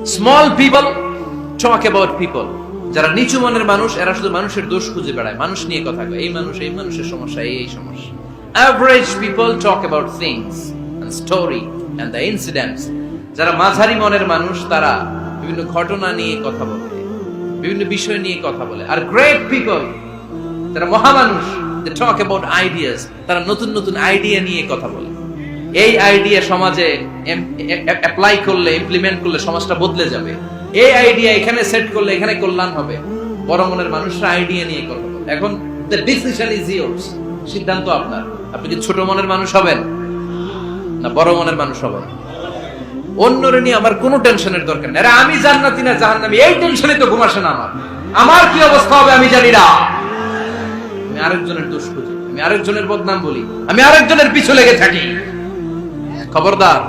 Small people talk about people. যারা নিচু মনের মানুষ, এরা শুধু মানুষের দোষ খুঁজে বেড়ায়, মানুষ নিয়ে কথা কয়, এই মানুষের সমস্যা, এই সমস্যা। Average people talk about things and story and the incidents. যারা মাঝারি মনের মানুষ, তারা বিভিন্ন ঘটনা নিয়ে কথা বলে, বিভিন্ন বিষয় নিয়ে কথা বলে। আর গ্রেট পিপল, যারা মহামানুষ, দে টক অ্যাবাউট আইডিয়াস। তারা নতুন নতুন আইডিয়া নিয়ে কথা বলে। এই আইডিয়া সমাজে অ্যাপ্লাই করলে, ইমপ্লিমেন্ট করলে সমাজটা বদলে যাবে। এই আইডিয়া এখানে সেট করলে এখানে কল্যাণ হবে। বড় মনের মানুষরা আইডিয়া নিয়ে কথা বলে। এখন দ্য ডিসিশন ইজ ইয়ার্স, সিদ্ধান্ত আপনার। আপনি কি ছোট মনের মানুষ হবেন না বড় মনের মানুষ হবেন? অন্যরে নিয়ে আমার কোনো টেনশনের দরকার নেই। আরে আমি জান্নাতি না জাহান্নামী, এই টেনশনে তো ঘুম আসে না আমার। আমার কি অবস্থা হবে আমি জানি না। আমি আরেকজনের দোষ খুঁজি, আমি আরেকজনের বদনাম বলি, আমি আরেকজনের পিছু লেগে থাকি। খবরদার,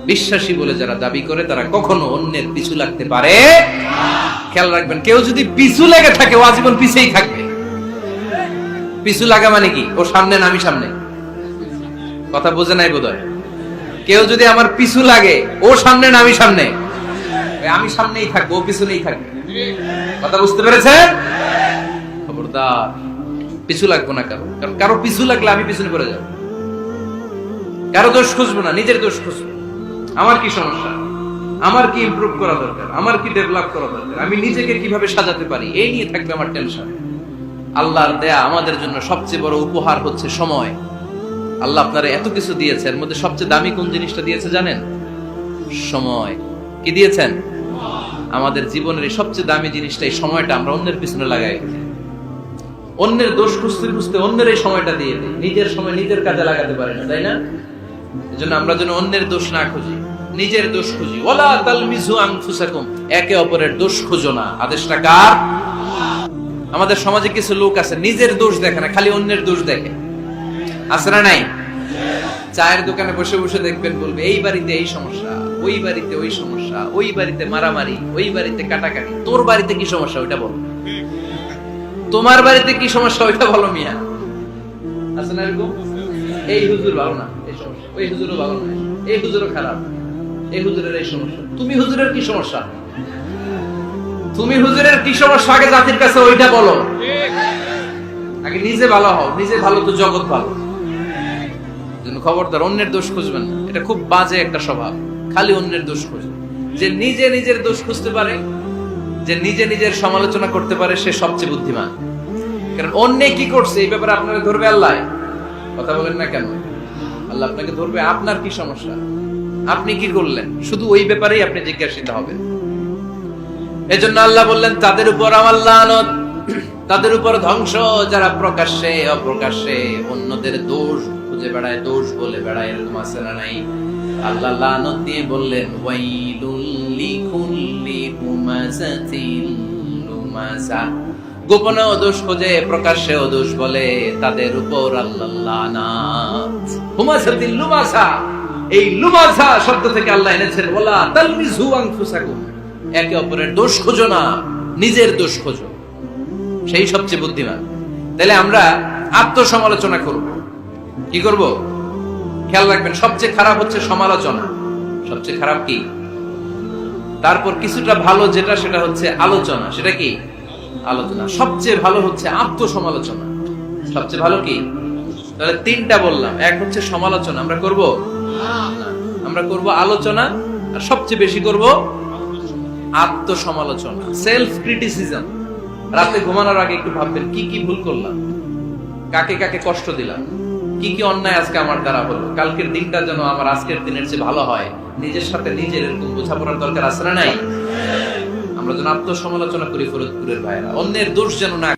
বিশ্বাসী বলে যারা দাবি করে তারা কখনো অন্যের পিছু লাগতে পারে। খেয়াল রাখবেন, কেউ যদি পিছু লেগে থাকে ও আজীবন পিছেই থাকবে। পিছু লাগা মানে কি? ও সামনে না আমি সামনে? কথা বোঝে নাই বোধহয়। কেউ যদি আমার পিছু লাগে, ও সামনে না আমি সামনে? আমি সামনেই থাকবো, ও পিছনেই থাকবে। কথা বুঝতে পেরেছেন? খবরদার, পিছু লাগবো না কারো। কারণ কারো পিছু লাগলে আমি পিছনে পড়ে যাবো। কারো দোষ খুঁজবো না, নিজের দোষ খুঁজবো। আমার কি সমস্যা, আমার কি ইমপ্রুভ করা দরকার, আমার কি ডেভেলপ করা দরকার, আমি নিজেকে কিভাবে সাজাতে পারি, এই নিয়ে থাকবে আমার টেনশন। আল্লাহর দেয়া আমাদের জন্য সবচেয়ে বড় উপহার হচ্ছে সময়। আল্লাহ আপনারা এত কিছু দিয়েছে, এর মধ্যে সবচেয়ে দামি কোন জিনিসটা দিয়েছে জানেন? সময়। কি দিয়েছেন? আমাদের জীবনের এই সবচেয়ে দামি জিনিসটা, এই সময়টা আমরা অন্যের পিছনে লাগাই। অন্যের দোষ খুঁজতে খুঁজতে অন্যের এই সময়টা দিয়ে দিই, নিজের সময় নিজের কাজে লাগাতে পারি না, তাই না? এজন্য আমরা যেন অন্যের দোষ না খুঁজি, নিজের দোষ খুঁজি। ওয়ালা তালমিজু আনফুসাকুম, একে অপরের দোষ খুঁজো না। আদেশটা কার? আমাদের সমাজে কিছু লোক আছে নিজের দোষ দেখে না, খালি অন্যের দোষ দেখে। আছে না নাই? চায়ের দোকানে বসে বসে দেখবেন, বলবে এই বাড়িতে এই সমস্যা, ওই বাড়িতে ওই সমস্যা, ওই বাড়িতে মারামারি, ওই বাড়িতে কাটাকাটি। তোর বাড়িতে কি সমস্যা ওইটা বল। তোমার বাড়িতে কি সমস্যা ওইটা বলো মিয়া। আছে না এরকম? এই হুজুর ভালো না, এই সমস্যা, ওই হুজুরও ভালো না, এই হুজুরও খারাপ, এই হুজুরের এই সমস্যা। তুমি হুজুরের কি সমস্যা? তুমি হুজুরের কি সমস্যা আগে জাতির কাছে ওইটা বলো। আগে নিজে ভালো হও, নিজে ভালো তো জগৎ ভালো। খবরদার, অন্যের দোষ খুঁজবেন না। এটা খুব বাজে একটা স্বভাব, খালি অন্যের দোষ খুঁজবে। যে নিজে নিজের দোষ খুঁজতে পারে, যে নিজে নিজের সমালোচনা করতে পারে, সে সবচেয়ে বুদ্ধিমান। কারণ অন্যে কি করছে এই ব্যাপারে আপনারা ধরবে আল্লাহ। কথা বলেন না কেন? আল্লাহ আপনাকে ধরবে, আপনার কি সমস্যা, আপনি কি করলেন, শুধু ওই ব্যাপারেই আপনি জিজ্ঞাসিত হবেন। এজন্য আল্লাহ বললেন, তাদের উপর আমার লানত, তাদের উপর ধ্বংস, যারা প্রকাশ্যে অপ্রকাশ্যে অন্যদের দোষ খুঁজে বেড়ায়, দোষ বলে বেড়ায়। এরকম আছে না নাই? আল্লাহ লানত দিয়ে বললেন, ওয়াইলুল লিকুল্লি হুমাযাতিন লুমাযা। গোপনে দোষ খোঁজে, প্রকাশ্যে দোষ বলে, তাদের উপর আল্লাহ লানাত। হুমাযাতিন লুমাযা, এই লুমাযা শব্দ থেকে আল্লাহ এনেছেন ওয়ালা তালমিজু আনফুসাকুম, একে অপরের দোষ খোঁজো না, নিজের দোষ খোঁজো, সেই সবচেয়ে বুদ্ধিমান। তাহলে আমরা আত্মসমালোচনা করব। কি করব? খেয়াল রাখবেন, সবচেয়ে খারাপ হচ্ছে সমালোচনা। সবচেয়ে খারাপ কি? তারপর কিছুটা ভালো যেটা, সেটা হচ্ছে আলোচনা। সেটা কি? আলোচনা। সবচেয়ে ভালো হচ্ছে আত্মসমালোচনা। সবচেয়ে ভালো কি? তাহলে তিনটা বললাম। এক হচ্ছে সমালোচনা, আমরা করব না, আমরা করব আলোচনা। আর সবচেয়ে বেশি করব আত্মসমালোচনা, সেলফ ক্রিটিসিজম। রাতে ঘুমানোর আগে একটু ভাববেন, কি কি ভুল করলাম, কাকে কাকে কষ্ট দিলাম, কি কি অন্যায় আজকে আমার দ্বারা হলো, কালকের দিনটা যেন আমার আজকের দিনের চেয়ে ভালো হয়। নিজের সাথে নিজের এরকম বোঝাপড়ার দরকার আছে না নাই? আমরা যেন আত্মসমালোচনা করি ফরিদপুরের ভাইয়েরা, অন্যের দোষ যেন না